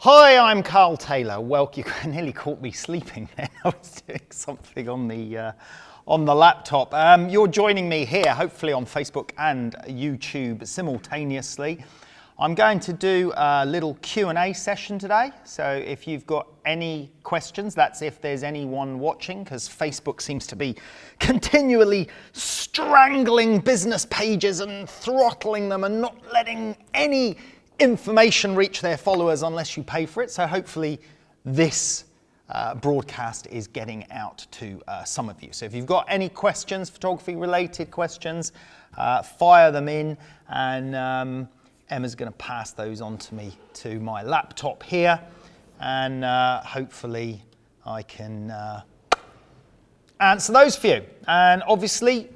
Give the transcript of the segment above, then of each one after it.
Hi, I'm Carl Taylor. Welcome. You nearly caught me sleeping then. I was doing something on the laptop. You're joining me here, hopefully on Facebook and YouTube simultaneously. I'm going to do a little Q&A session today. So if you've got any questions, that's if there's anyone watching, because Facebook seems to be continually strangling business pages and throttling them and not letting any information reach their followers unless you pay for it. So hopefully this broadcast is getting out to some of you. So if you've got any questions, photography related questions, fire them in, and Emma's going to pass those on to me to my laptop here, and hopefully I can answer those for you. And obviously,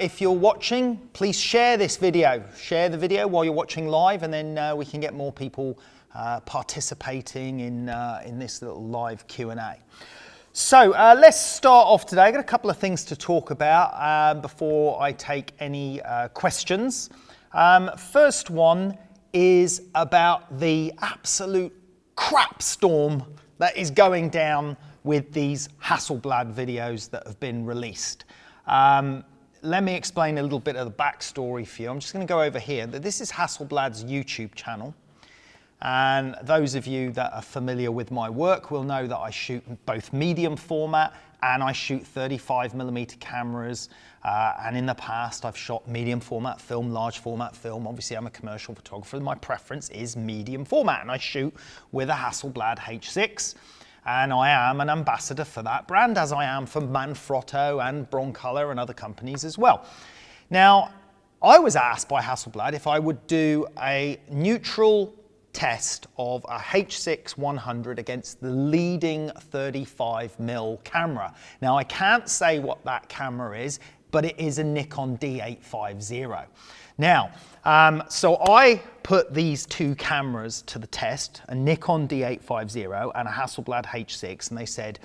if you're watching, please share this video. Share the video while you're watching live, and then we can get more people participating in this little live Q&A. So let's start off today. I've got a couple of things to talk about before I take any questions. First one is about the absolute crap storm that is going down with these Hasselblad videos that have been released. Let me explain a little bit of the backstory for you. I'm just going to go over here. This is Hasselblad's YouTube channel. And those of you that are familiar with my work will know that I shoot both medium format and I shoot 35mm cameras. And in the past, I've shot medium format film, large format film. Obviously, I'm a commercial photographer. My preference is medium format, and I shoot with a Hasselblad H6. And I am an ambassador for that brand, as I am for Manfrotto and Broncolor and other companies as well. Now, I was asked by Hasselblad if I would do a neutral test of a H6 100 against the leading 35mm camera. Now, I can't say what that camera is, but it is a Nikon D850. Now, so I put these two cameras to the test, a Nikon D850 and a Hasselblad H6, and they said,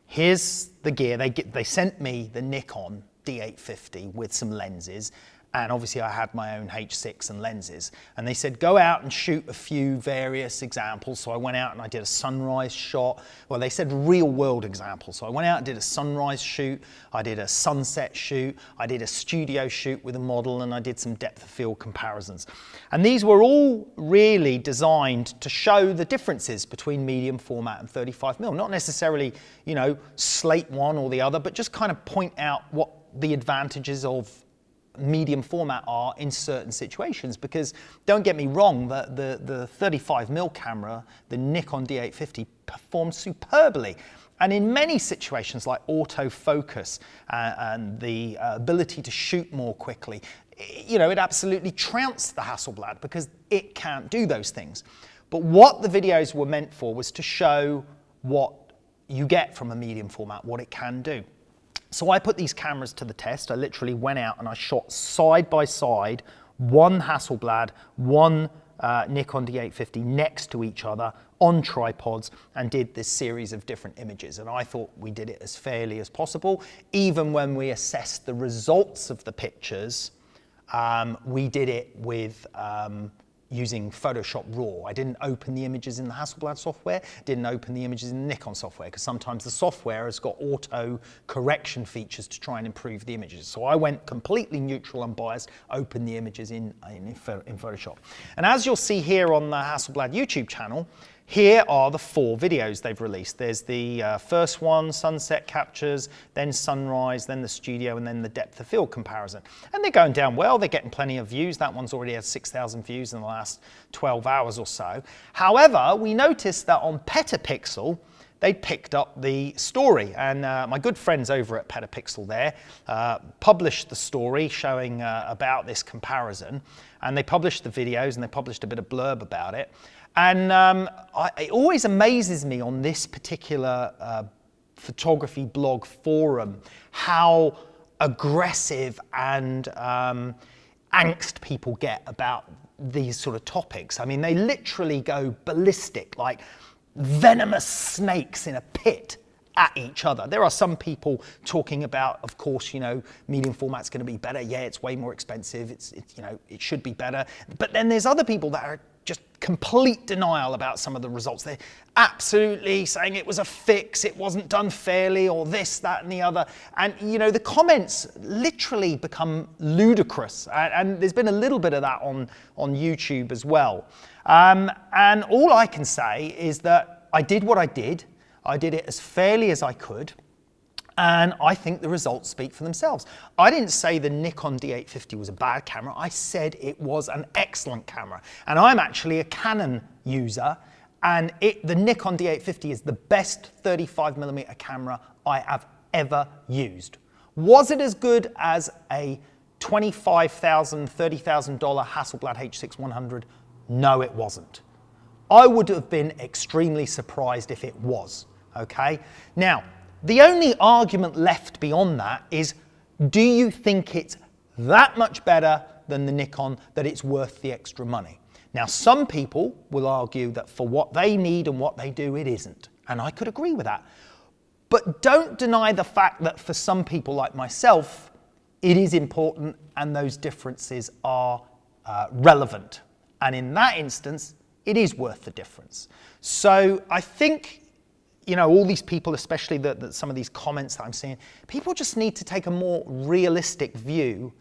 here's the gear. They sent me the Nikon D850 with some lenses, and obviously I had my own H6 and lenses. And they said, go out and shoot a few various examples. So I went out and I did a sunrise shot. Well, they said real world examples. So I went out and did a sunrise shoot. I did a sunset shoot. I did a studio shoot with a model, and I did some depth of field comparisons. And these were all really designed to show the differences between medium format and 35mm. Not necessarily, you know, slate one or the other, but just kind of point out what the advantages of medium format are in certain situations. Because don't get me wrong, the 35mm camera, the Nikon D850, performed superbly. And in many situations like autofocus and the ability to shoot more quickly, you know, it absolutely trounced the Hasselblad because it can't do those things. But what the videos were meant for was to show what you get from a medium format, what it can do. So I put these cameras to the test. I literally went out and I shot side by side one Hasselblad, one Nikon D850 next to each other on tripods, and did this series of different images. And I thought we did it as fairly as possible. Even when we assessed the results of the pictures, we did it with using Photoshop RAW. I didn't open the images in the Hasselblad software, didn't open the images in the Nikon software, because sometimes the software has got auto correction features to try and improve the images. So I went completely neutral, unbiased, opened the images in Photoshop. And as you'll see here on the Hasselblad YouTube channel, here are the 4 videos they've released. There's the first one, sunset captures, then sunrise, then the studio, and then the depth of field comparison. And they're going down well. They're getting plenty of views. That one's already had 6,000 views in the last 12 hours or so. However, we noticed that on Petapixel, they picked up the story. And my good friends over at Petapixel there published the story showing about this comparison. And they published the videos, and they published a bit of blurb about it. And it always amazes me on this particular photography blog forum how aggressive and angst people get about these sort of topics. I mean, they literally go ballistic, like venomous snakes in a pit at each other. There are some people talking about, of course, you know, medium format's going to be better. Yeah, it's way more expensive. It's you know, it should be better. But then there's other people that are just complete denial about some of the results. They're absolutely saying it was a fix, it wasn't done fairly, or this, that, and the other. And the comments literally become ludicrous. And there's been a little bit of that on YouTube as well. And all I can say is that I did what I did. I did it as fairly as I could. And I think the results speak for themselves. I didn't say the Nikon D850 was a bad camera. I said it was an excellent camera. And I'm actually a Canon user, and the Nikon D850 is the best 35mm camera I have ever used. Was it as good as a $25,000, $30,000 Hasselblad H6-100? No, it wasn't. I would have been extremely surprised if it was, okay? Now, the only argument left beyond that is, do you think it's that much better than the Nikon that it's worth the extra money? Now, some people will argue that for what they need and what they do, it isn't. And I could agree with that. But don't deny the fact that for some people like myself, it is important and those differences are relevant. And in that instance, it is worth the difference. So I think, all these people, especially some of these comments that I'm seeing, people just need to take a more realistic view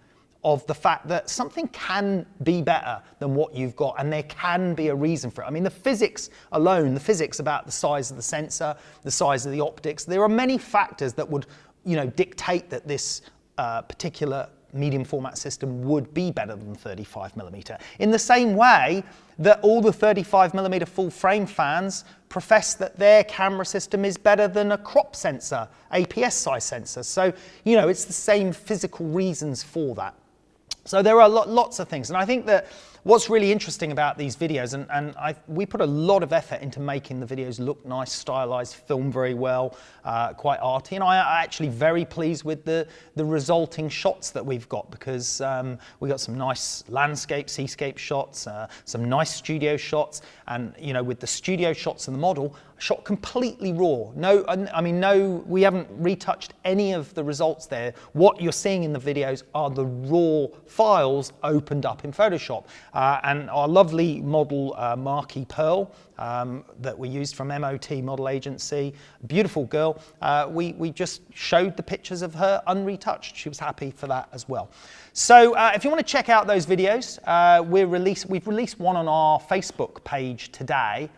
of the fact that something can be better than what you've got, and there can be a reason for it. I mean, the physics alone, the physics about the size of the sensor, the size of the optics, there are many factors that would, dictate that this particular medium format system would be better than 35mm. In the same way that all the 35mm full frame fans profess that their camera system is better than a crop sensor, APS size sensor. So, it's the same physical reasons for that. So there are lots of things. And I think that what's really interesting about these videos, and we put a lot of effort into making the videos look nice, stylized, film very well, quite arty. And I'm actually very pleased with the resulting shots that we've got, because we got some nice landscape, seascape shots, some nice studio shots. And, with the studio shots and the model, shot completely raw. We haven't retouched any of the results there. What you're seeing in the videos are the raw files opened up in Photoshop. And our lovely model, Marky Pearl, that we used from MOT Model Agency, beautiful girl, we just showed the pictures of her unretouched. She was happy for that as well. So if you want to check out those videos, we've released one on our Facebook page today.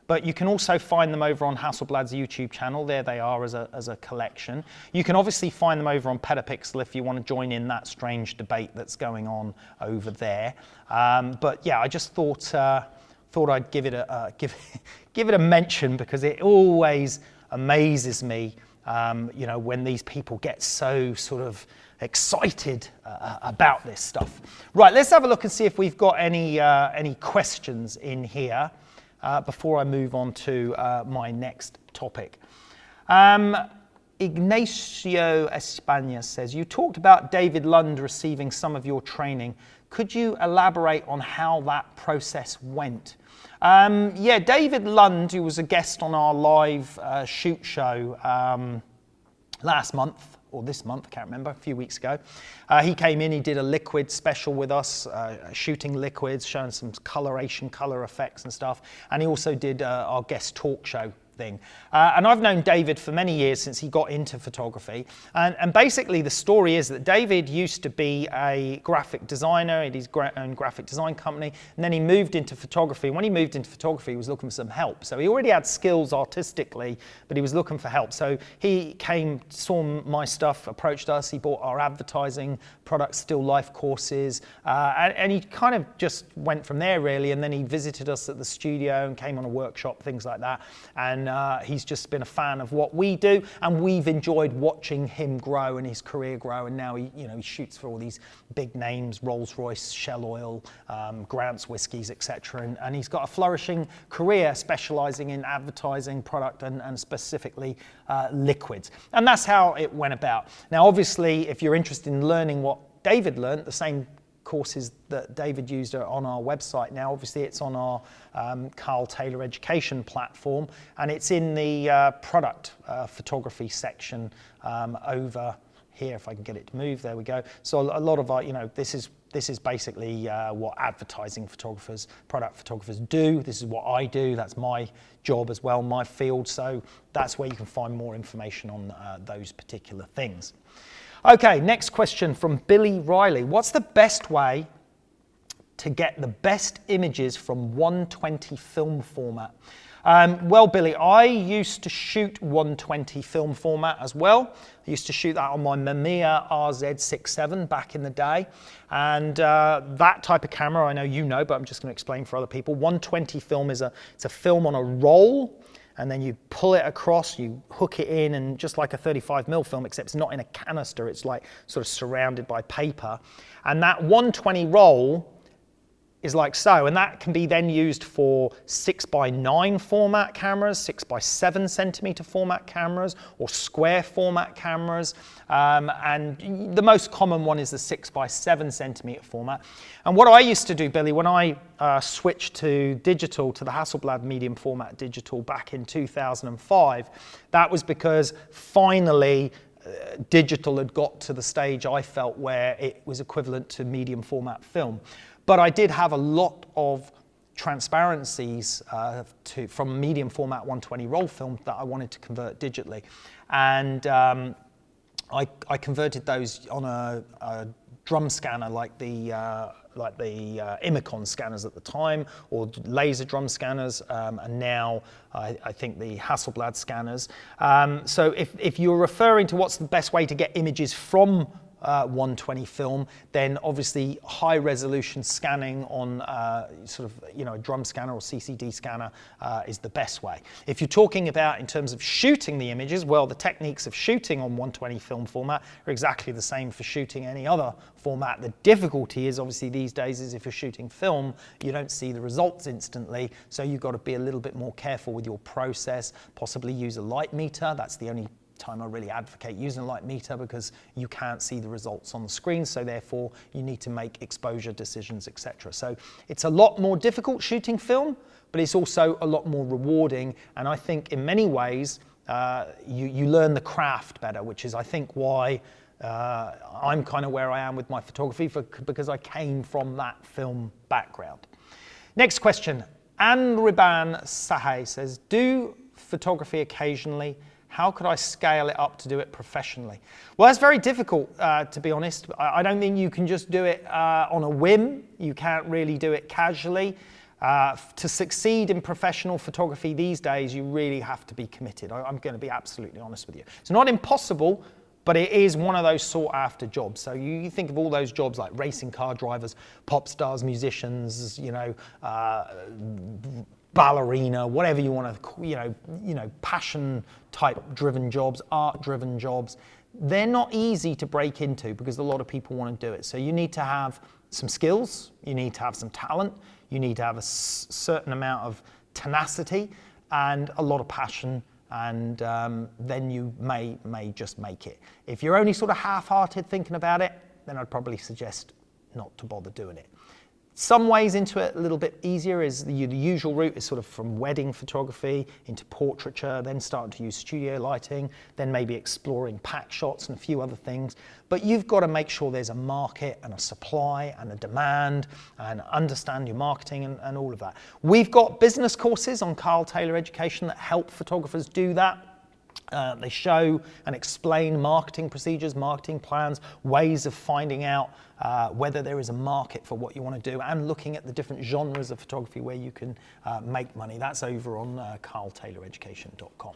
But you can also find them over on Hasselblad's YouTube channel. There they are as a collection. You can obviously find them over on Petapixel if you want to join in that strange debate that's going on over there. But yeah, I just thought I'd give it a mention, because it always amazes me, when these people get so sort of excited about this stuff. Right, let's have a look and see if we've got any questions in here. Before I move on to my next topic. Ignacio España says, you talked about David Lund receiving some of your training. Could you elaborate on how that process went? Yeah, David Lund, who was a guest on our live shoot show last month, or this month, I can't remember, a few weeks ago. He came in, he did a liquid special with us, shooting liquids, showing some coloration, color effects and stuff. And he also did our guest talk show thing. And I've known David for many years, since he got into photography. And basically the story is that David used to be a graphic designer, he had his own graphic design company, and then he moved into photography. When he moved into photography, he was looking for some help. So he already had skills artistically, but he was looking for help. So he came, saw my stuff, approached us, he bought our advertising products, still life courses, and he kind of just went from there really. And then he visited us at the studio and came on a workshop, things like that. And he's just been a fan of what we do, and we've enjoyed watching him grow and his career grow. And now he shoots for all these big names, Rolls-Royce, Shell Oil, Grant's Whiskies, etc. And he's got a flourishing career specializing in advertising, product, and specifically liquids. And that's how it went about. Now, obviously, if you're interested in learning what David learned, the same courses that David used are on our website now. Obviously, it's on our Carl Taylor education platform, and it's in the product photography section over here, if I can get it to move, there we go. So a lot of our, this is basically what advertising photographers, product photographers do. This is what I do. That's my job as well, my field. So that's where you can find more information on those particular things. Okay, next question from Billy Riley. What's the best way to get the best images from 120 film format? Well, Billy, I used to shoot 120 film format as well. I used to shoot that on my Mamiya RZ67 back in the day. And that type of camera, I know you know, but I'm just going to explain for other people. 120 film it's a film on a roll, and then you pull it across, you hook it in, and just like a 35mm film, except it's not in a canister, it's like sort of surrounded by paper. And that 120 roll is like so, and that can be then used for 6:9 format cameras, 6x7 centimeter format cameras, or square format cameras, and the most common one is the 6x7 centimeter format. And what I used to do, Billy, when I switched to digital, to the Hasselblad medium format digital back in 2005, that was because finally digital had got to the stage I felt where it was equivalent to medium format film. But I did have a lot of transparencies from medium format 120 roll film that I wanted to convert digitally. And I converted those on a drum scanner like the Imicon scanners at the time, or laser drum scanners, and now I think the Hasselblad scanners. So if you're referring to what's the best way to get images from 120 film, then obviously high resolution scanning on a drum scanner or CCD scanner is the best way. If you're talking about in terms of shooting the images, well, the techniques of shooting on 120 film format are exactly the same for shooting any other format. The difficulty is obviously these days is if you're shooting film, you don't see the results instantly, so you've got to be a little bit more careful with your process, possibly use a light meter. That's the only time I really advocate using a light meter, because you can't see the results on the screen, so therefore you need to make exposure decisions, etc. So it's a lot more difficult shooting film, but it's also a lot more rewarding, and I think in many ways you learn the craft better, which is I think why I'm kind of where I am with my photography, because I came from that film background. Next question, Anriban Sahay says, do photography occasionally. How could I scale it up to do it professionally? Well, that's very difficult, to be honest. I don't think you can just do it on a whim. You can't really do it casually. To succeed in professional photography these days, you really have to be committed. I'm going to be absolutely honest with you. It's not impossible, but it is one of those sought after jobs. So you think of all those jobs like racing car drivers, pop stars, musicians, ballerina, whatever you want to, passion type driven jobs, art driven jobs. They're not easy to break into because a lot of people want to do it. So you need to have some skills, you need to have some talent, you need to have a certain amount of tenacity and a lot of passion, and then you may just make it. If you're only sort of half-hearted thinking about it, then I'd probably suggest not to bother doing it. Some ways into it a little bit easier is the usual route is sort of from wedding photography into portraiture, then starting to use studio lighting, then maybe exploring pack shots and a few other things. But you've got to make sure there's a market and a supply and a demand, and understand your marketing and all of that. We've got business courses on Carl Taylor Education that help photographers do that. They show and explain marketing procedures, marketing plans, ways of finding out whether there is a market for what you want to do, and looking at the different genres of photography where you can make money. That's over on carltayloreducation.com.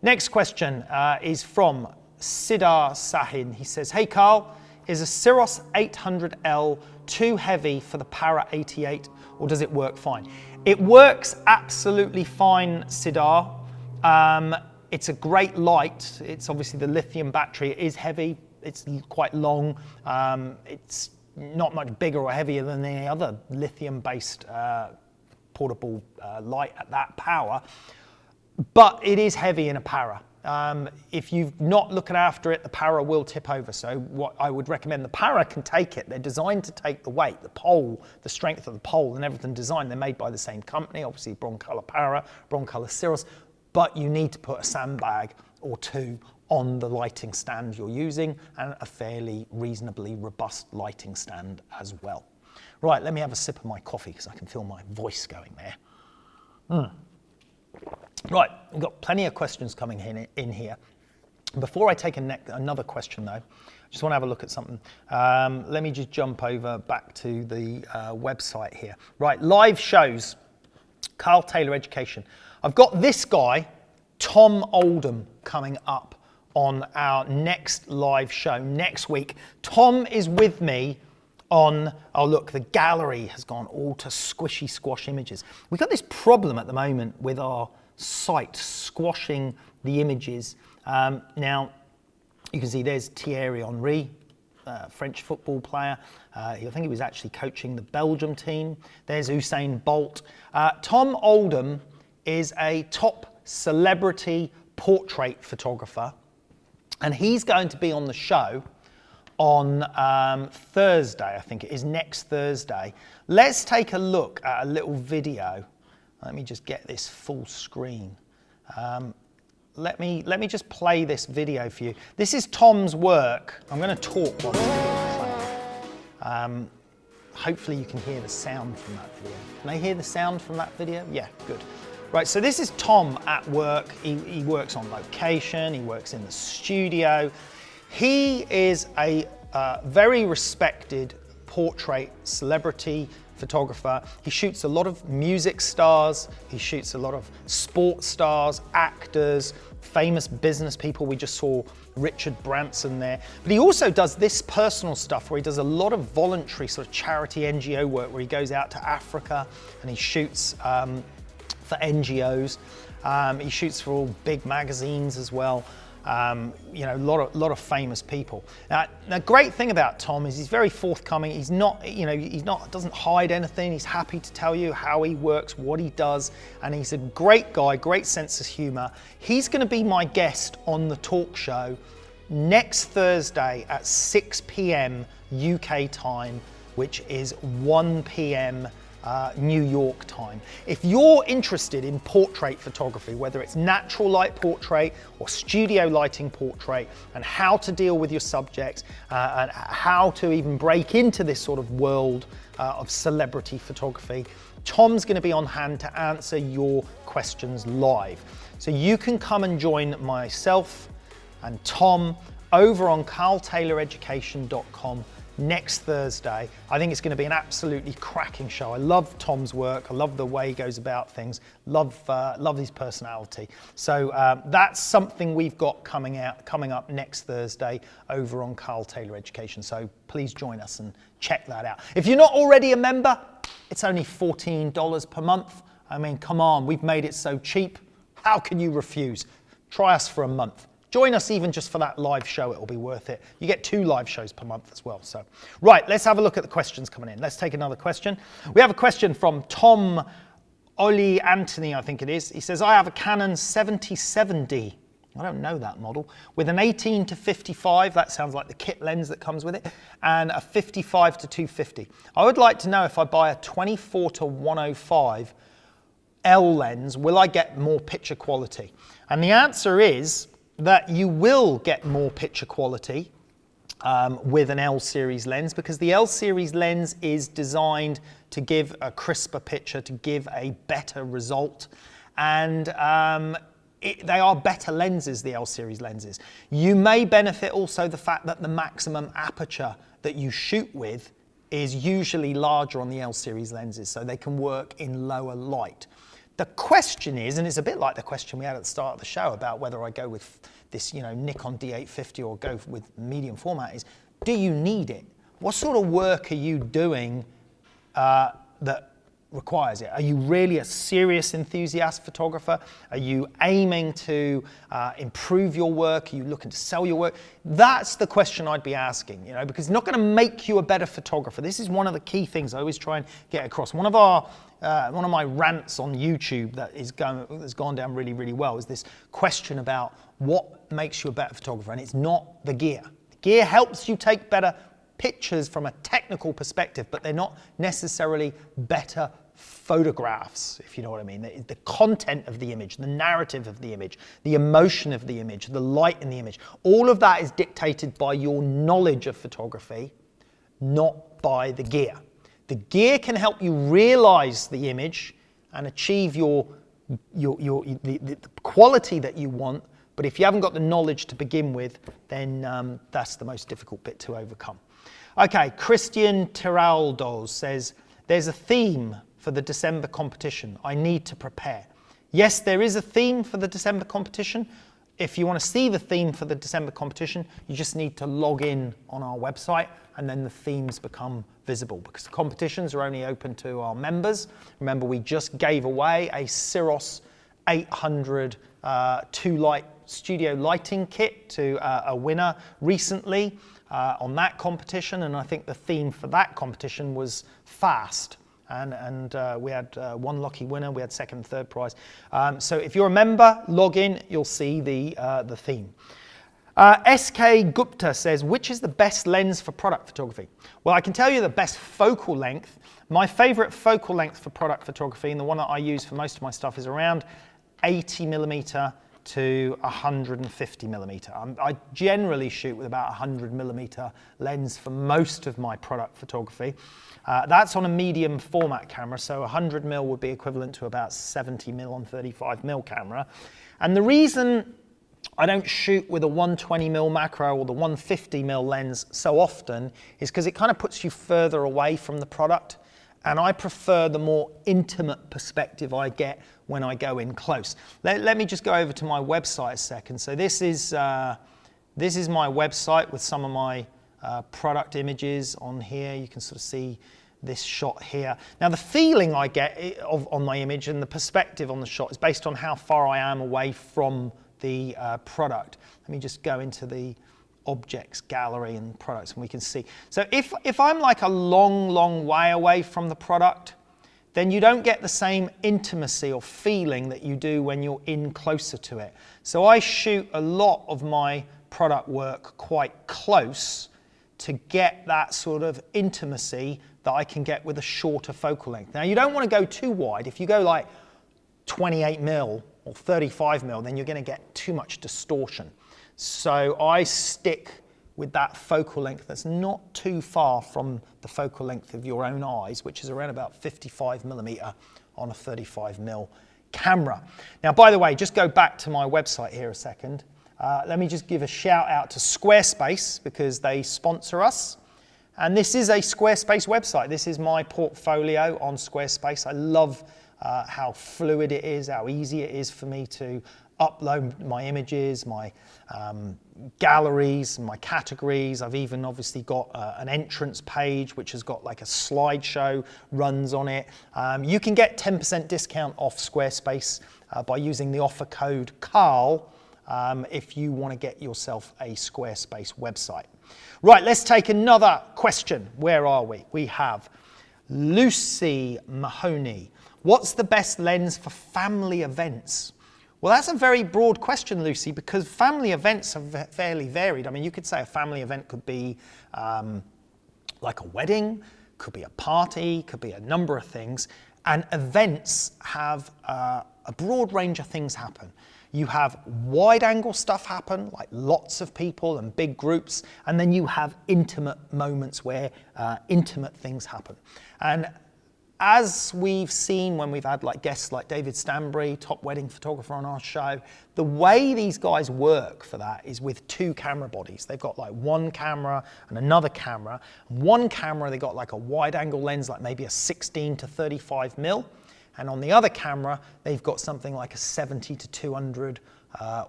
Next question is from Siddhar Sahin. He says, hey Carl, is a Syros 800L too heavy for the Para 88, or does it work fine? It works absolutely fine, Siddhar. It's a great light. It's obviously the lithium battery. It is heavy. It's quite long. It's not much bigger or heavier than any other lithium-based portable light at that power, but it is heavy in a Para. If you're not looking after it, the Para will tip over. So what I would recommend, the Para can take it. They're designed to take the weight, the pole, the strength of the pole and everything designed. They're made by the same company, obviously Broncolor Para, Broncolor Syros. But you need to put a sandbag or two on the lighting stand you're using, and a fairly reasonably robust lighting stand as well. Right, let me have a sip of my coffee because I can feel my voice going there. Right, we've got plenty of questions coming in here. Before I take another question though, I just want to have a look at something. Let me just jump over back to the website here. Right, live shows, Carl Taylor Education. I've got this guy, Tom Oldham, coming up on our next live show next week. Tom is with me on, oh look, the gallery has gone all to squishy squash images. We've got this problem at the moment with our site squashing the images. Now, you can see there's Thierry Henry, French football player. I think he was actually coaching the Belgium team. There's Usain Bolt. Tom Oldham is a top celebrity portrait photographer, and he's going to be on the show on Thursday, I think it is, next Thursday. Let's take a look at a little video. Let me just get this full screen. Let me just play this video for you. This is Tom's work. I'm going to talk while the video is playing. Hopefully you can hear the sound from that video. Can I hear the sound from that video? Yeah, good. Right, so this is Tom at work. He works on location, he works in the studio. He is a very respected portrait celebrity photographer. He shoots a lot of music stars, he shoots a lot of sports stars, actors, famous business people. We just saw Richard Branson there. But he also does this personal stuff where he does a lot of voluntary sort of charity NGO work, where he goes out to Africa and he shoots for NGOs. He shoots for all big magazines as well. You know, a lot of famous people. Now, the great thing about Tom is he's very forthcoming. He's not, doesn't hide anything. He's happy to tell you how he works, what he does, and he's a great guy, great sense of humor. He's going to be my guest on the talk show next Thursday at 6 p.m. UK time, which is 1 p.m. New York time. If you're interested in portrait photography, whether it's natural light portrait or studio lighting portrait, and how to deal with your subjects and how to even break into this sort of world of celebrity photography, Tom's going to be on hand to answer your questions live. So you can come and join myself and Tom over on carltayloreducation.com next Thursday. I think it's going to be an absolutely cracking show. I love Tom's work. I love the way he goes about things. Love his personality. So that's something we've got coming up next Thursday over on Carl Taylor Education. So please join us and check that out. If you're not already a member, it's only $14 per month. I mean, come on, we've made it so cheap. How can you refuse? Try us for a month. Join us even just for that live show, it'll be worth it. You get 2 live shows per month as well. So, right, let's have a look at the questions coming in. Let's take another question. We have a question from Tom Oli Anthony, I think it is. He says, I have a Canon 77D. I don't know that model. With an 18 to 55, that sounds like the kit lens that comes with it, and a 55 to 250. I would like to know if I buy a 24 to 105 L lens, will I get more picture quality? And the answer is that you will get more picture quality with an L series lens, because the L series lens is designed to give a crisper picture, to give a better result, and they are better lenses, the L series lenses. You may benefit also the fact that the maximum aperture that you shoot with is usually larger on the L series lenses, so they can work in lower light. The question is, and it's a bit like the question we had at the start of the show about whether I go with this, Nikon D850 or go with medium format, is, do you need it? What sort of work are you doing that requires it? Are you really a serious enthusiast photographer? Are you aiming to improve your work? Are you looking to sell your work? That's the question I'd be asking, because it's not going to make you a better photographer. This is one of the key things I always try and get across. One of my rants on YouTube that's gone down really, really well is this question about what makes you a better photographer, and it's not the gear. The gear helps you take better pictures from a technical perspective, but they're not necessarily better photographs, if you know what I mean. The content of the image, the narrative of the image, the emotion of the image, the light in the image, all of that is dictated by your knowledge of photography, not by the gear. The gear can help you realize the image and achieve the quality that you want, but if you haven't got the knowledge to begin with, then that's the most difficult bit to overcome. Okay, Christian Tiraldos says, there's a theme for the December competition. I need to prepare. Yes, there is a theme for the December competition. If you want to see the theme for the December competition, you just need to log in on our website, and then the themes become visible, because the competitions are only open to our members. Remember, we just gave away a Syros 800 2-light studio lighting kit to a winner recently on that competition, and I think the theme for that competition was fast. And we had one lucky winner. We had second and third prize. So if you're a member, log in, you'll see the theme. SK Gupta says, which is the best lens for product photography? Well, I can tell you the best focal length. My favorite focal length for product photography, and the one that I use for most of my stuff, is around 80mm to 150mm. I generally shoot with about 100mm lens for most of my product photography. That's on a medium format camera, so 100mm would be equivalent to about 70mm on 35mm camera. And the reason I don't shoot with a 120mm macro or the 150mm lens so often is because it kind of puts you further away from the product. And I prefer the more intimate perspective I get when I go in close. Let me just go over to my website a second. So this is my website with some of my product images on here. You can sort of see this shot here. Now the feeling I get on my image and the perspective on the shot is based on how far I am away from the product. Let me just go into the objects gallery and products, and we can see. So if I'm like a long way away from the product, then you don't get the same intimacy or feeling that you do when you're in closer to it. So I shoot a lot of my product work quite close to get that sort of intimacy that I can get with a shorter focal length. Now you don't want to go too wide. If you go like 28mm or 35mm, then you're going to get too much distortion. So I stick with that focal length that's not too far from the focal length of your own eyes, which is around about 55mm on a 35mm camera. Now, by the way, just go back to my website here a second. Let me just give a shout out to Squarespace because they sponsor us. And this is a Squarespace website. This is my portfolio on Squarespace. I love how fluid it is, how easy it is for me to upload my images, my galleries, my categories. I've even obviously got an entrance page which has got like a slideshow runs on it. You can get 10% discount off Squarespace by using the offer code CARL if you want to get yourself a Squarespace website. Right, let's take another question. Where are we? We have Lucy Mahoney. What's the best lens for family events? Well, that's a very broad question, Lucy, because family events are fairly varied. I mean, you could say a family event could be like a wedding, could be a party, could be a number of things. And events have a broad range of things happen. You have wide-angle stuff happen, like lots of people and big groups, and then you have intimate moments where intimate things happen. And as we've seen when we've had like guests like David Stanbury, top wedding photographer on our show, the way these guys work for that is with two camera bodies. They've got like one camera and another camera. One camera, they got like a wide angle lens, like maybe a 16 to 35mm. And on the other camera, they've got something like a 70 to 200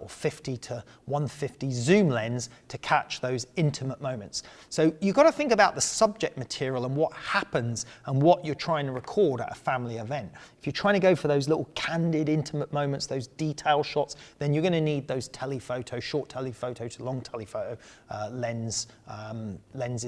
or 50 to 150 zoom lens to catch those intimate moments. So you've got to think about the subject material and what happens and what you're trying to record at a family event. If you're trying to go for those little candid, intimate moments, those detail shots, then you're going to need those telephoto, short telephoto to long telephoto lenses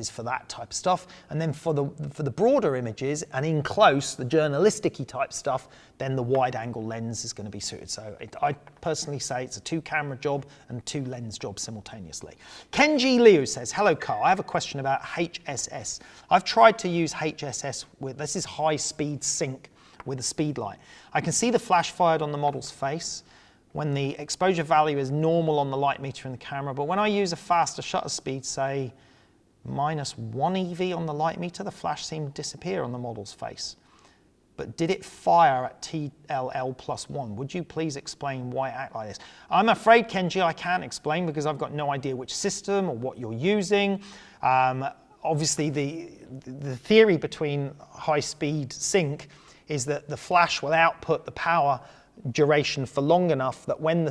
for that type of stuff. And then for the broader images and in close, the journalistic-y type stuff, then the wide angle lens is going to be suited. So I personally say it's a 2-camera job and 2 lens job simultaneously. Kenji Liu says, hello Carl, I have a question about HSS. I've tried to use HSS with, this is high speed sync with a speed light. I can see the flash fired on the model's face when the exposure value is normal on the light meter in the camera, but when I use a faster shutter speed, say -1 EV on the light meter, the flash seemed to disappear on the model's face. But did it fire at TLL +1? Would you please explain why it acted like this? I'm afraid, Kenji, I can't explain because I've got no idea which system or what you're using. Obviously, the theory between high-speed sync is that the flash will output the power duration for long enough that when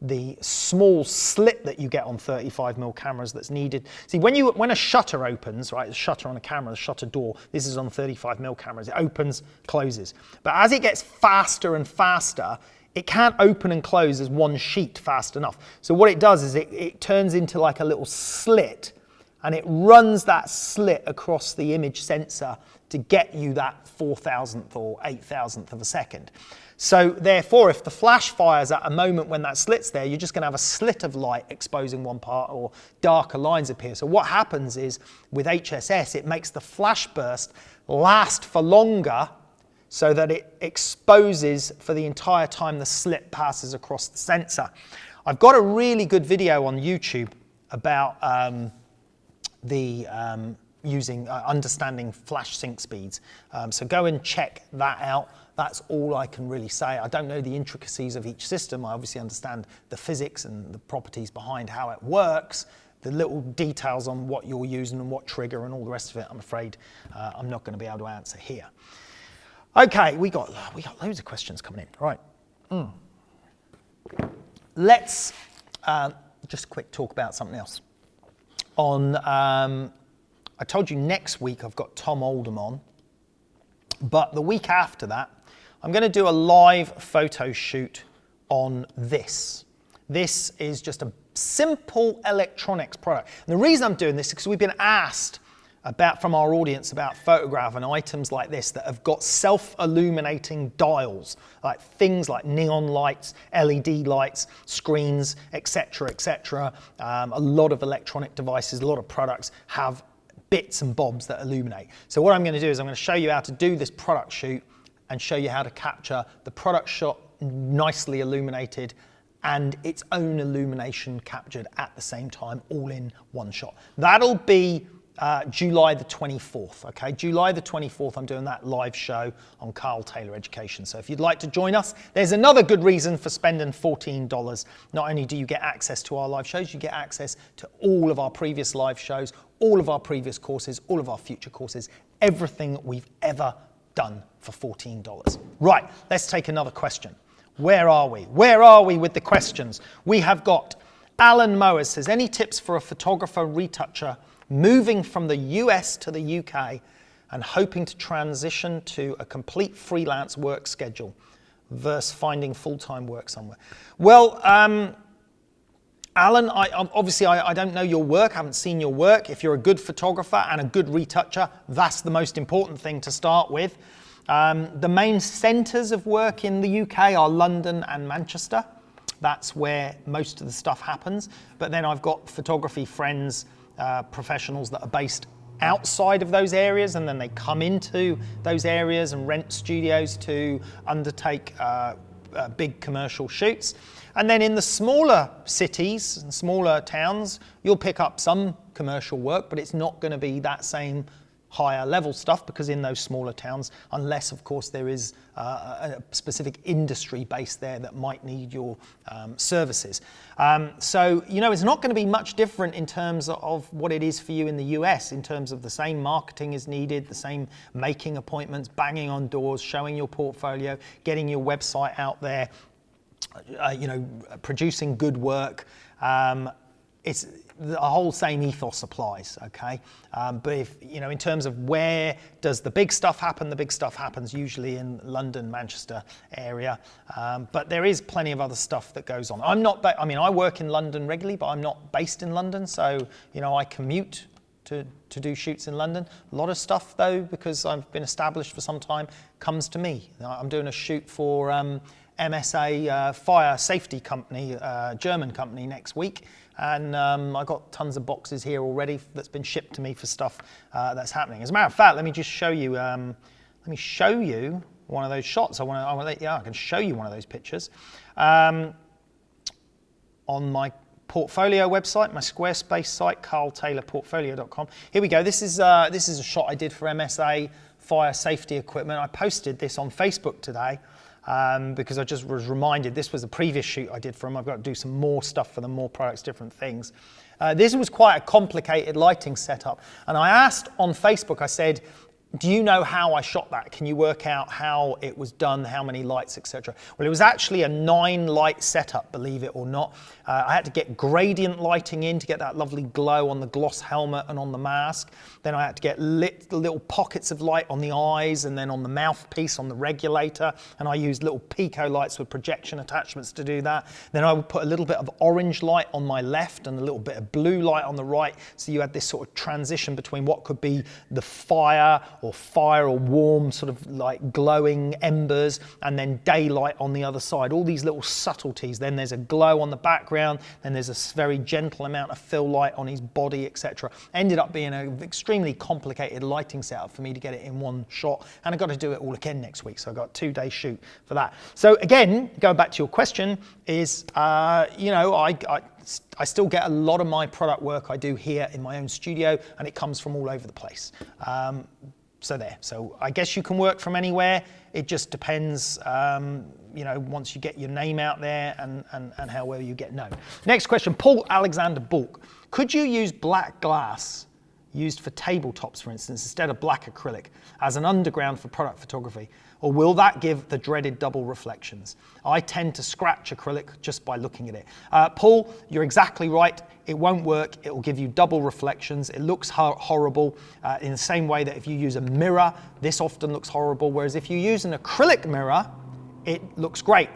the small slit that you get on 35mm cameras that's needed. See, when a shutter opens, right, the shutter on a camera, the shutter door, this is on 35mm cameras, it opens, closes. But as it gets faster and faster, it can't open and close as one sheet fast enough. So what it does is it turns into like a little slit, and it runs that slit across the image sensor to get you that 4,000th or 8,000th of a second. So therefore, if the flash fires at a moment when that slit's there, you're just going to have a slit of light exposing one part, or darker lines appear. So what happens is, with HSS, it makes the flash burst last for longer so that it exposes for the entire time the slit passes across the sensor. I've got a really good video on YouTube about understanding flash sync speeds. So go and check that out. That's all I can really say. I don't know the intricacies of each system. I obviously understand the physics and the properties behind how it works. The little details on what you're using and what trigger and all the rest of it, I'm afraid I'm not going to be able to answer here. Okay, we got loads of questions coming in. Right. Let's just quick talk about something else. I told you next week I've got Tom Oldham on, but the week after that, I'm going to do a live photo shoot on this. This is just a simple electronics product. And the reason I'm doing this is because we've been asked from our audience about photograph and items like this that have got self-illuminating dials, like things like neon lights, LED lights, screens, etc., etc. A lot of electronic devices, a lot of products have bits and bobs that illuminate. So what I'm going to do is I'm going to show you how to do this product shoot and show you how to capture the product shot nicely illuminated and its own illumination captured at the same time, all in one shot. That'll be July the 24th, okay? July the 24th, I'm doing that live show on Carl Taylor Education. So if you'd like to join us, there's another good reason for spending $14. Not only do you get access to our live shows, you get access to all of our previous live shows, all of our previous courses, all of our future courses, everything we've ever done for $14. Right, let's take another question. Where are we? Where are we with the questions? We have got Alan Mowers says, any tips for a photographer retoucher moving from the US to the UK and hoping to transition to a complete freelance work schedule versus finding full-time work somewhere? Well, Alan, obviously I don't know your work, I haven't seen your work. If you're a good photographer and a good retoucher, that's the most important thing to start with. The main centres of work in the UK are London and Manchester. That's where most of the stuff happens. But then I've got photography friends, professionals that are based outside of those areas, and then they come into those areas and rent studios to undertake big commercial shoots. And then in the smaller cities and smaller towns, you'll pick up some commercial work, but it's not going to be that same higher level stuff, because in those smaller towns, unless of course there is a specific industry base there that might need your services. So, you know, it's not going to be much different in terms of what it is for you in the US, in terms of the same marketing is needed, the same making appointments, banging on doors, showing your portfolio, getting your website out there, you know, producing good work. It's the whole same ethos applies, okay? But if, you know, in terms of where does the big stuff happen, the big stuff happens usually in London, Manchester area. But there is plenty of other stuff that goes on. I mean, I work in London regularly, but I'm not based in London. So, you know, I commute to do shoots in London. A lot of stuff though, because I've been established for some time, comes to me. I'm doing a shoot for MSA fire safety company, German company next week. And I got tons of boxes here already that's been shipped to me for stuff that's happening. As a matter of fact, let me just show you let me show you one of those shots. I can show you one of those pictures. On my portfolio website, my Squarespace site, carltaylorportfolio.com. Here we go. This is a shot I did for MSA fire safety equipment. I posted this on Facebook today because I just was reminded this was a previous shoot I did for them. I've got to do some more stuff for them, more products, different things. This was quite a complicated lighting setup, and I asked on Facebook, I said, do you know how I shot that? Can you work out how it was done, how many lights, etc.? Well, it was actually a 9-light setup, believe it or not. I had to get gradient lighting in to get that lovely glow on the gloss helmet and on the mask. Then I had to get little pockets of light on the eyes and then on the mouthpiece, on the regulator. And I used little pico lights with projection attachments to do that. Then I would put a little bit of orange light on my left and a little bit of blue light on the right. So you had this sort of transition between what could be the fire or warm sort of like glowing embers, and then daylight on the other side. All these little subtleties. Then there's a glow on the background, then there's a very gentle amount of fill light on his body, etc. Ended up being an extremely complicated lighting setup for me to get it in one shot, and I've got to do it all again next week, so I've got a 2-day shoot for that. So again, going back to your question, is I still get a lot of my product work I do here in my own studio, and it comes from all over the place. So I guess you can work from anywhere. It just depends, once you get your name out there and how well you get known. Next question, Paul Alexander Bulk. Could you use black glass used for tabletops, for instance, instead of black acrylic as an underground for product photography? Or will that give the dreaded double reflections? I tend to scratch acrylic just by looking at it. Paul, you're exactly right. It won't work. It will give you double reflections. It looks horrible in the same way that if you use a mirror, this often looks horrible. Whereas if you use an acrylic mirror, it looks great.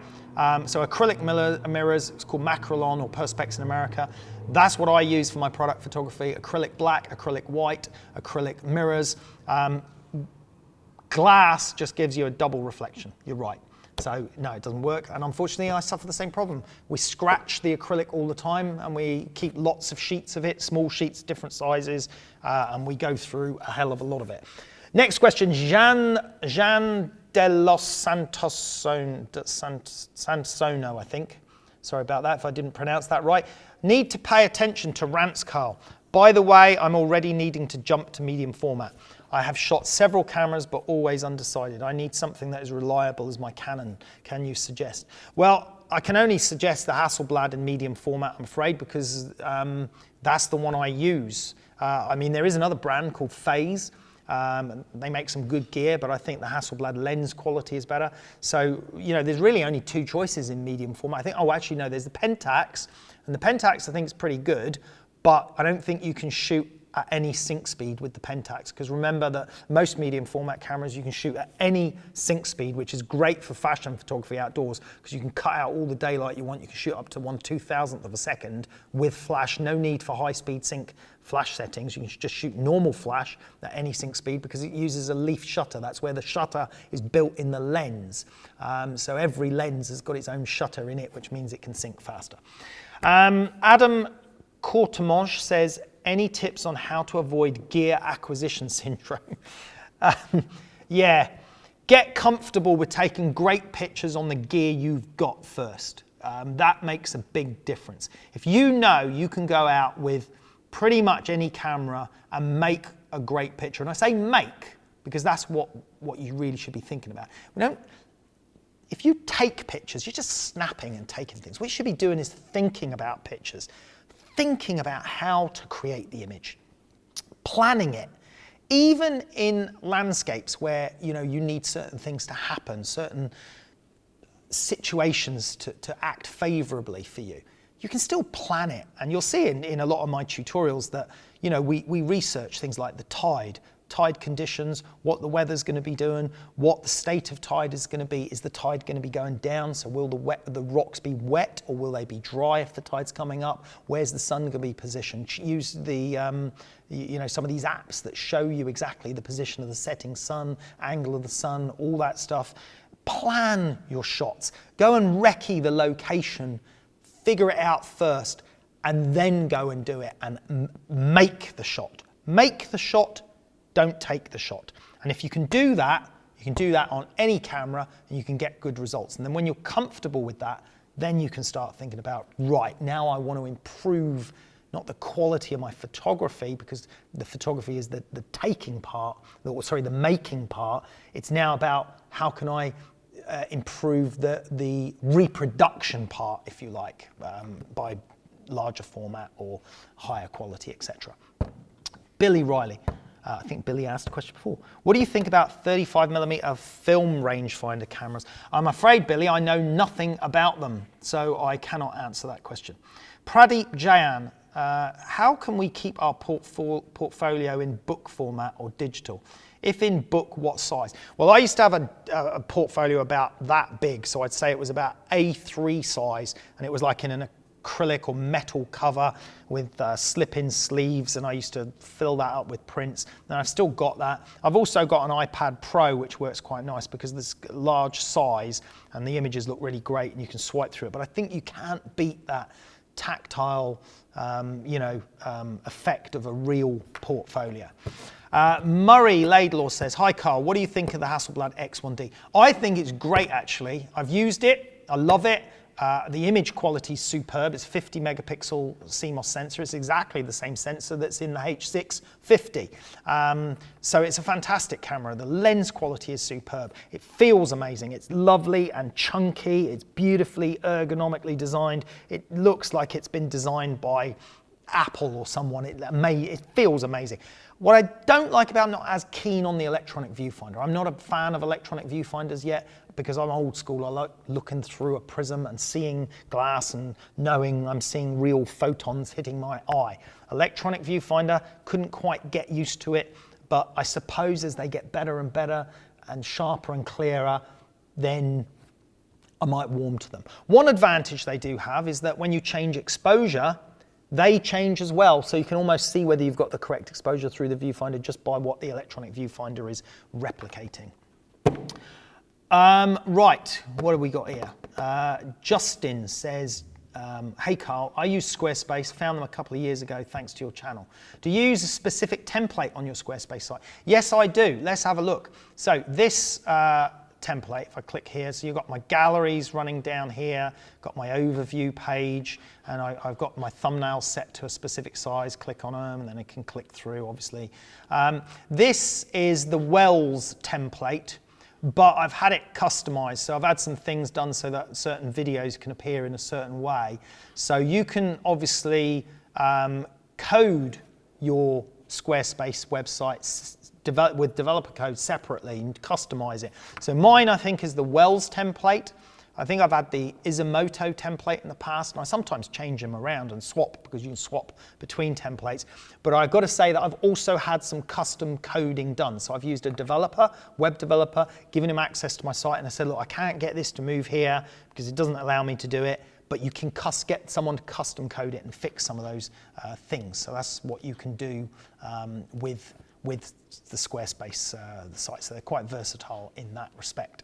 So acrylic mirrors, it's called Macrolon or Perspex in America. That's what I use for my product photography. Acrylic black, acrylic white, acrylic mirrors. Glass just gives you a double reflection. You're right. So no, it doesn't work. And unfortunately, I suffer the same problem. We scratch the acrylic all the time, and we keep lots of sheets of it, small sheets, different sizes, and we go through a hell of a lot of it. Next question, Jean de los Sansono, I think. Sorry about that if I didn't pronounce that right. Need to pay attention to Rants, Carl. By the way, I'm already needing to jump to medium format. I have shot several cameras, but always undecided. I need something that is reliable as my Canon. Can you suggest? Well, I can only suggest the Hasselblad in medium format, I'm afraid, because that's the one I use. There is another brand called Phase. They make some good gear, but I think the Hasselblad lens quality is better. So, there's really only 2 choices in medium format. I think, there's the Pentax, and the Pentax I think is pretty good, but I don't think you can shoot at any sync speed with the Pentax, because remember that most medium format cameras you can shoot at any sync speed, which is great for fashion photography outdoors, because you can cut out all the daylight you want. You can shoot up to 1/2000th of a second with flash. No need for high speed sync flash settings. You can just shoot normal flash at any sync speed because it uses a leaf shutter. That's where the shutter is built in the lens. So every lens has got its own shutter in it, which means it can sync faster. Adam Courtemanche says, any tips on how to avoid gear acquisition syndrome? Yeah, get comfortable with taking great pictures on the gear you've got first. That makes a big difference. If you know you can go out with pretty much any camera and make a great picture, and I say make because that's what you really should be thinking about. If you take pictures, you're just snapping and taking things. What you should be doing is thinking about pictures, thinking about how to create the image, planning it. Even in landscapes where you need certain things to happen, certain situations to act favorably for you, you can still plan it. And you'll see in a lot of my tutorials that we research things like the tide conditions, what the weather's going to be doing, what the state of tide is going to be. Is the tide going to be going down? So will the rocks be wet, or will they be dry if the tide's coming up? Where's the sun going to be positioned? Use the some of these apps that show you exactly the position of the setting sun, angle of the sun, all that stuff. Plan your shots. Go and recce the location, figure it out first, and then go and do it and make the shot. Make the shot. Don't take the shot. And if you can do that, You can do that on any camera and you can get good results. And then when you're comfortable with that, then you can start thinking about, right, now I want to improve not the quality of my photography, because the photography is the taking part, the making part. It's now about how can I improve the reproduction part, if you like, by larger format or higher quality, etc. Billy Riley. I think Billy asked a question before. What do you think about 35mm film rangefinder cameras? I'm afraid, Billy, I know nothing about them, so I cannot answer that question. Pradeep Jayan, how can we keep our portfolio in book format or digital? If in book, what size? Well, I used to have a portfolio about that big, so I'd say it was about A3 size, and it was like in an acrylic or metal cover with slip-in sleeves, and I used to fill that up with prints, and I've still got that. I've also got an iPad Pro, which works quite nice because there's large size and the images look really great and you can swipe through it, but I think you can't beat that tactile effect of a real portfolio. Murray Laidlaw says, hi Carl, what do you think of the Hasselblad X1D? I think it's great actually. I've used it, I love it. The image quality is superb. It's 50 megapixel CMOS sensor. It's exactly the same sensor that's in the H650. So it's a fantastic camera. The lens quality is superb. It feels amazing. It's lovely and chunky. It's beautifully ergonomically designed. It looks like it's been designed by Apple or someone. It feels amazing. What I don't like about, I'm not as keen on the electronic viewfinder. I'm not a fan of electronic viewfinders yet because I'm old school. I like looking through a prism and seeing glass and knowing I'm seeing real photons hitting my eye. Electronic viewfinder, couldn't quite get used to it, but I suppose as they get better and better and sharper and clearer, then I might warm to them. One advantage they do have is that when you change exposure, they change as well, so you can almost see whether you've got the correct exposure through the viewfinder just by what the electronic viewfinder is replicating. Right, what have we got here? Justin says, hey Carl, I use Squarespace, found them a couple of years ago thanks to your channel. Do you use a specific template on your Squarespace site? Yes, I do. Let's have a look. So this template, if I click here, so you've got my galleries running down here, got my overview page, and I've got my thumbnails set to a specific size, click on them, and then I can click through, obviously. This is the Wells template, but I've had it customized, so I've had some things done so that certain videos can appear in a certain way. So you can obviously code your Squarespace websites with developer code separately and customize it. So mine, I think, is the Wells template. I think I've had the Isamoto template in the past, and I sometimes change them around and swap because you can swap between templates. But I've got to say that I've also had some custom coding done. So I've used a developer, web developer, given him access to my site, and I said, look, I can't get this to move here because it doesn't allow me to do it. But you can get someone to custom code it and fix some of those things. So that's what you can do with the Squarespace the site. So they're quite versatile in that respect.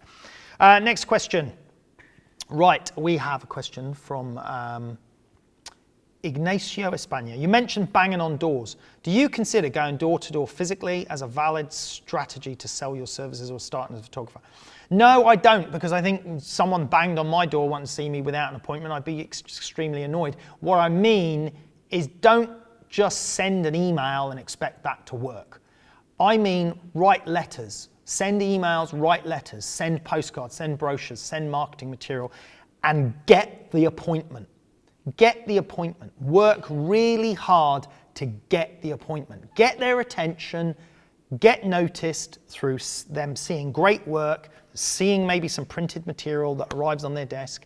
Next question. Right, we have a question from Ignacio España. You mentioned banging on doors. Do you consider going door to door physically as a valid strategy to sell your services or starting as a photographer? No, I don't, because I think someone banged on my door wanting to see me without an appointment, I'd be extremely annoyed. What I mean is don't just send an email and expect that to work. I mean write letters, send emails, write letters, send postcards, send brochures, send marketing material, and get the appointment. Get the appointment. Work really hard to get the appointment. Get their attention, get noticed through them seeing great work, seeing maybe some printed material that arrives on their desk,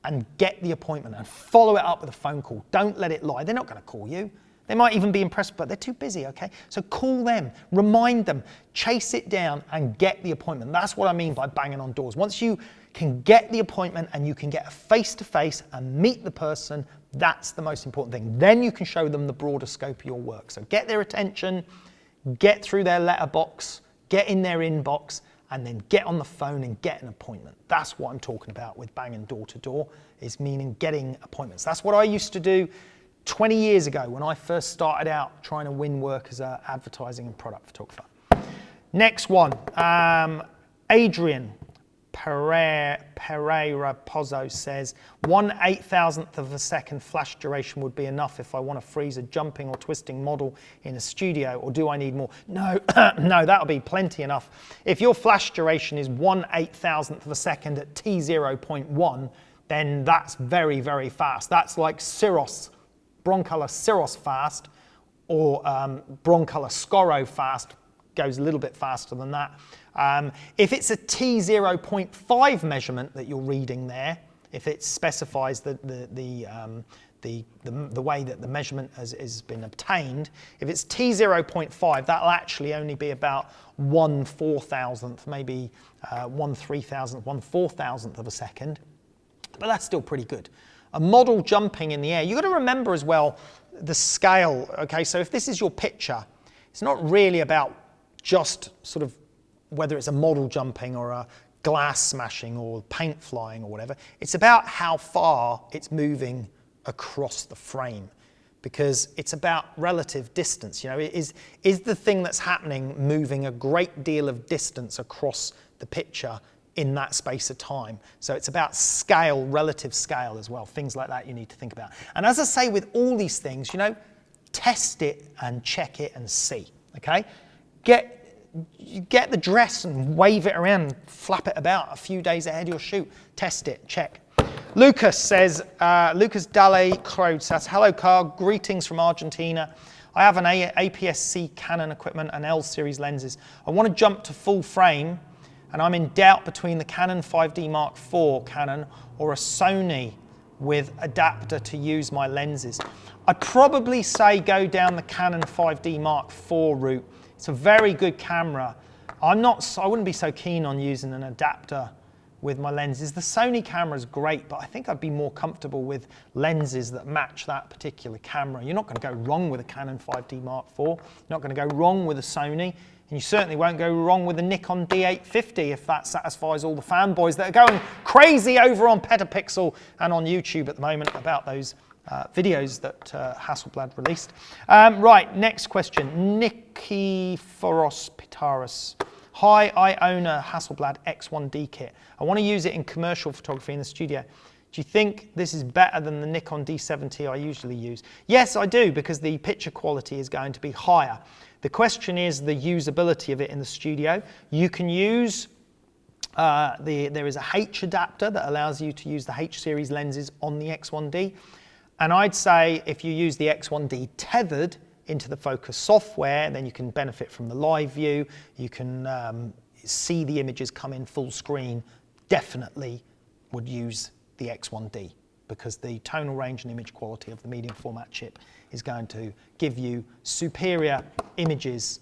and get the appointment and follow it up with a phone call. Don't let it lie. They're not going to call you. They might even be impressed, but they're too busy, okay? So call them, remind them, chase it down, and get the appointment. That's what I mean by banging on doors. Once you can get the appointment and you can get a face-to-face and meet the person, that's the most important thing. Then you can show them the broader scope of your work. So get their attention, get through their letterbox, get in their inbox, and then get on the phone and get an appointment. That's what I'm talking about with banging door to door, is meaning getting appointments. That's what I used to do 20 years ago when I first started out trying to win work as an advertising and product photographer. Next one. Adrian Pereira Pozzo says, 1/8000th of a second flash duration would be enough if I want to freeze a jumping or twisting model in a studio, or do I need more? No, no, that'll be plenty enough. If your flash duration is 1/8000th of a second at T0.1, then that's very, very fast. That's like Cirrus, Broncolor Cirrus fast, or Broncolor Scoro fast, goes a little bit faster than that. If it's a T0.5 measurement that you're reading there, if it specifies the way that the measurement has been obtained, if it's T0.5, that'll actually only be about 1/4000th, maybe 1/3000th, 1/4000th of a second, but that's still pretty good. A model jumping in the air, you've got to remember as well the scale, okay? So if this is your picture, it's not really about just sort of whether it's a model jumping or a glass smashing or paint flying or whatever. It's about how far it's moving across the frame, because it's about relative distance. You know, is the thing that's happening moving a great deal of distance across the picture in that space of time? So it's about scale, relative scale as well. Things like that you need to think about. And as I say with all these things, you know, test it and check it and see, okay? Get the dress and wave it around, flap it about a few days ahead of your shoot. Test it, check. Lucas says, Lucas Dale Crode says, hello Carl, greetings from Argentina. I have an APS-C Canon equipment and L series lenses. I want to jump to full frame, and I'm in doubt between the Canon 5D Mark IV Canon or a Sony with adapter to use my lenses. I'd probably say go down the Canon 5D Mark IV route. It's a very good camera. I wouldn't be so keen on using an adapter with my lenses. The Sony camera is great, but I think I'd be more comfortable with lenses that match that particular camera. You're not going to go wrong with a Canon 5D Mark IV. You're not going to go wrong with a Sony, and you certainly won't go wrong with a Nikon D850 if that satisfies all the fanboys that are going crazy over on Petapixel and on YouTube at the moment about those videos that Hasselblad released. Right, next question. Nikiforos Pitaris. Hi, I own a Hasselblad X1D kit. I want to use it in commercial photography in the studio. Do you think this is better than the Nikon D7T I usually use? Yes, I do, because the picture quality is going to be higher. The question is the usability of it in the studio. You can use, there is a H adapter that allows you to use the H series lenses on the X1D. And I'd say if you use the X1D tethered into the Focus software, then you can benefit from the live view. You can see the images come in full screen. Definitely would use the X1D, because the tonal range and image quality of the medium format chip is going to give you superior images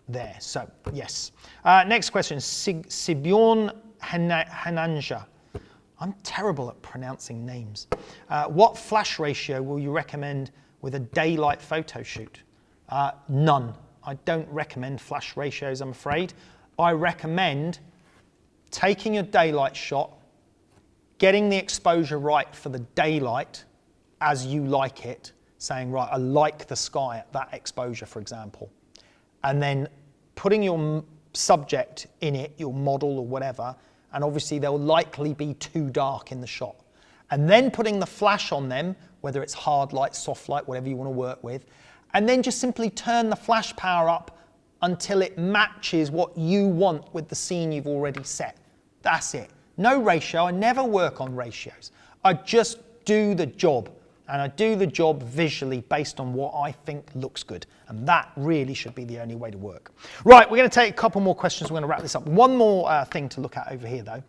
there. So yes. Next question, Sibyorn Hananja. I'm terrible at pronouncing names. What flash ratio will you recommend with a daylight photo shoot? None. I don't recommend flash ratios, I'm afraid. I recommend taking a daylight shot, getting the exposure right for the daylight as you like it, saying, right, I like the sky at that exposure, for example, and then putting your subject in it, your model or whatever, and obviously they'll likely be too dark in the shot. And then putting the flash on them, whether it's hard light, soft light, whatever you want to work with, and then just simply turn the flash power up until it matches what you want with the scene you've already set. That's it. No ratio. I never work on ratios. I just do the job, and I do the job visually based on what I think looks good. And that really should be the only way to work. Right, we're going to take a couple more questions. We're going to wrap this up. One more thing to look at over here, though.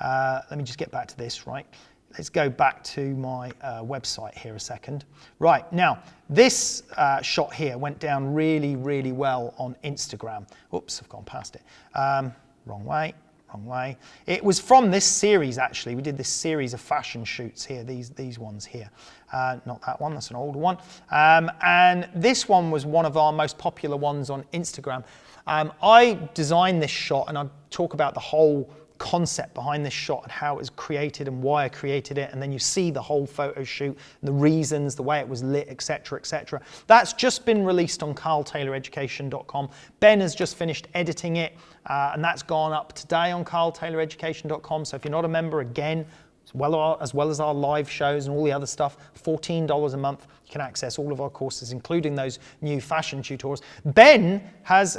Let me just get back to this, right? Let's go back to my website here a second. Right, now, this shot here went down really, really well on Instagram. Oops, I've gone past it. Wrong way. Wrong way. It was from this series, actually. We did this series of fashion shoots here, these ones here. Not that one, that's an older one. And this one was one of our most popular ones on Instagram. I designed this shot, and I talk about the whole concept behind this shot and how it was created and why I created it, and then you see the whole photo shoot, the reasons, the way it was lit, etc., etc. That's just been released on carltayloreducation.com. Ben has just finished editing it, and that's gone up today on carltayloreducation.com. So if you're not a member, again, as well as our live shows and all the other stuff, $14 a month, you can access all of our courses, including those new fashion tutorials. Ben has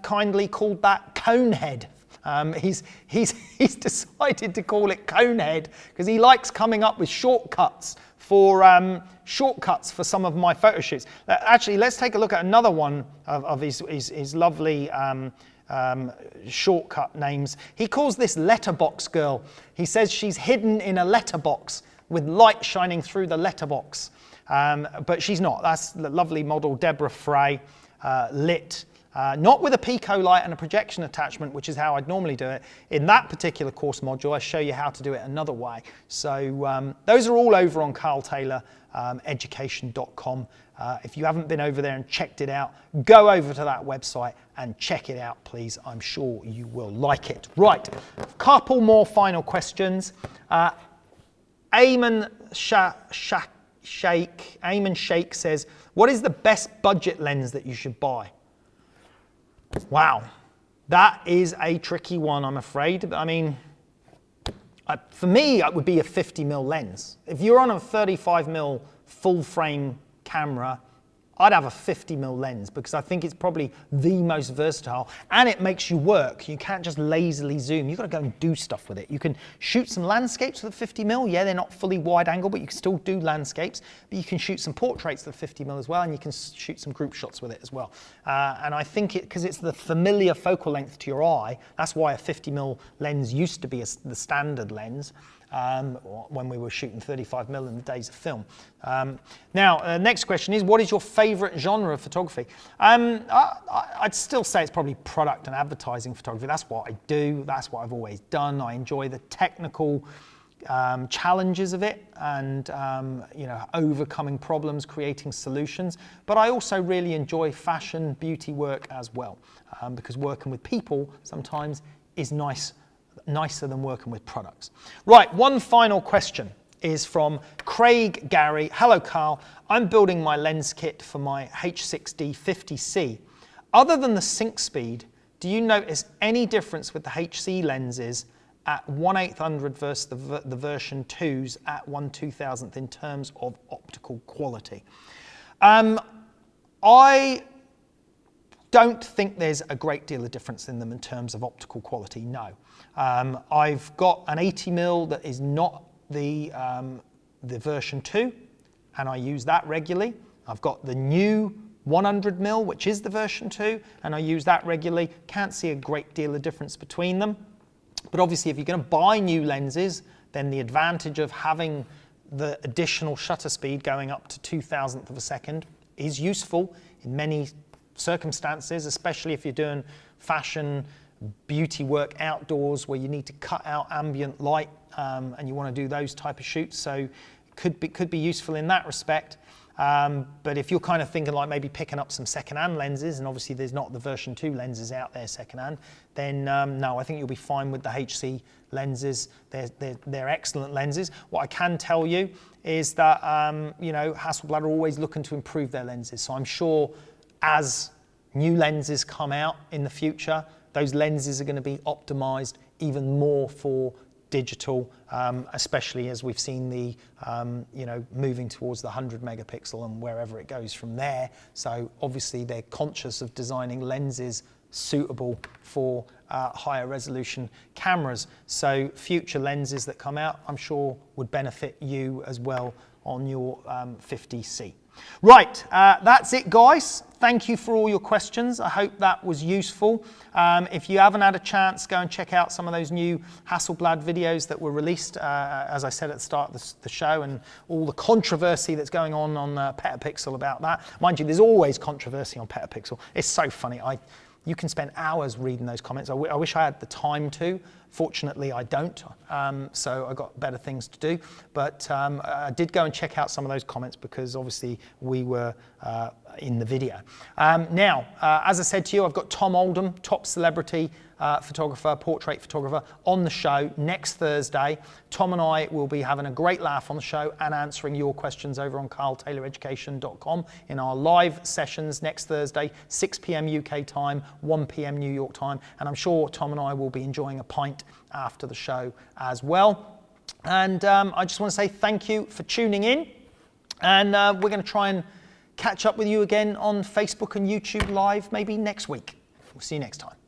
kindly called that Conehead. He's decided to call it Conehead because he likes coming up with shortcuts for some of my photo shoots. Actually, let's take a look at another one of his lovely shortcut names. He calls this letterbox girl. He says she's hidden in a letterbox with light shining through the letterbox, but she's not. That's the lovely model Deborah Frey, lit. Not with a pico light and a projection attachment, which is how I'd normally do it. In that particular course module, I show you how to do it another way. So those are all over on carltayloreducation.com. If you haven't been over there and checked it out, go over to that website and check it out, please. I'm sure you will like it. Right, a couple more final questions. Ayman Sheikh says, what is the best budget lens that you should buy? Wow, that is a tricky one, I'm afraid. I mean, for me, it would be a 50mm lens. If you're on a 35mm full frame camera, I'd have a 50mm lens because I think it's probably the most versatile, and it makes you work. You can't just lazily zoom. You've got to go and do stuff with it. You can shoot some landscapes with a 50mm. Yeah, they're not fully wide angle, but you can still do landscapes. But you can shoot some portraits with a 50mm as well, and you can shoot some group shots with it as well. And I think because it's the familiar focal length to your eye, that's why a 50mm lens used to be the standard lens. When we were shooting 35mm in the days of film. Now, next question is, what is your favorite genre of photography? I'd still say it's probably product and advertising photography. That's what I do. That's what I've always done. I enjoy the technical challenges of it and overcoming problems, creating solutions. But I also really enjoy fashion, beauty work as well, because working with people sometimes is nicer than working with products. Right, one final question is from Craig Gary. Hello, Carl. I'm building my lens kit for my H6D 50C. Other than the sync speed, do you notice any difference with the HC lenses at 1/800 versus the version 2s at 1/2000th in terms of optical quality? I don't think there's a great deal of difference in them in terms of optical quality, no. I've got an 80mm that is not the version 2, and I use that regularly. I've got the new 100mm, which is the version 2, and I use that regularly. Can't see a great deal of difference between them. But obviously, if you're going to buy new lenses, then the advantage of having the additional shutter speed going up to 2,000th of a second is useful in many circumstances, especially if you're doing fashion, beauty work outdoors where you need to cut out ambient light and you want to do those type of shoots. So it could be useful in that respect. But if you're kind of thinking like maybe picking up some second-hand lenses, and obviously there's not the version 2 lenses out there second-hand, then no, I think you'll be fine with the HC lenses. They're excellent lenses. What I can tell you is that Hasselblad are always looking to improve their lenses. So I'm sure as new lenses come out in the future, those lenses are going to be optimized even more for digital, especially as we've seen the moving towards the 100 megapixel and wherever it goes from there. So obviously they're conscious of designing lenses suitable for higher resolution cameras. So future lenses that come out, I'm sure would benefit you as well on your 50C. Right, that's it, guys. Thank you for all your questions. I hope that was useful. If you haven't had a chance, go and check out some of those new Hasselblad videos that were released, as I said at the start of the show, and all the controversy that's going on Petapixel about that. Mind you, there's always controversy on Petapixel. It's so funny. You can spend hours reading those comments. I wish I had the time to. Fortunately, I don't, so I've got better things to do. But I did go and check out some of those comments because obviously we were in the video. Now, as I said to you, I've got Tom Oldham, top celebrity photographer, portrait photographer, on the show next Thursday. Tom and I will be having a great laugh on the show and answering your questions over on carltayloreducation.com in our live sessions next Thursday, 6 p.m. UK time, 1 p.m. New York time. And I'm sure Tom and I will be enjoying a pint after the show as well. And I just want to say thank you for tuning in. And we're going to try and catch up with you again on Facebook and YouTube Live maybe next week. We'll see you next time.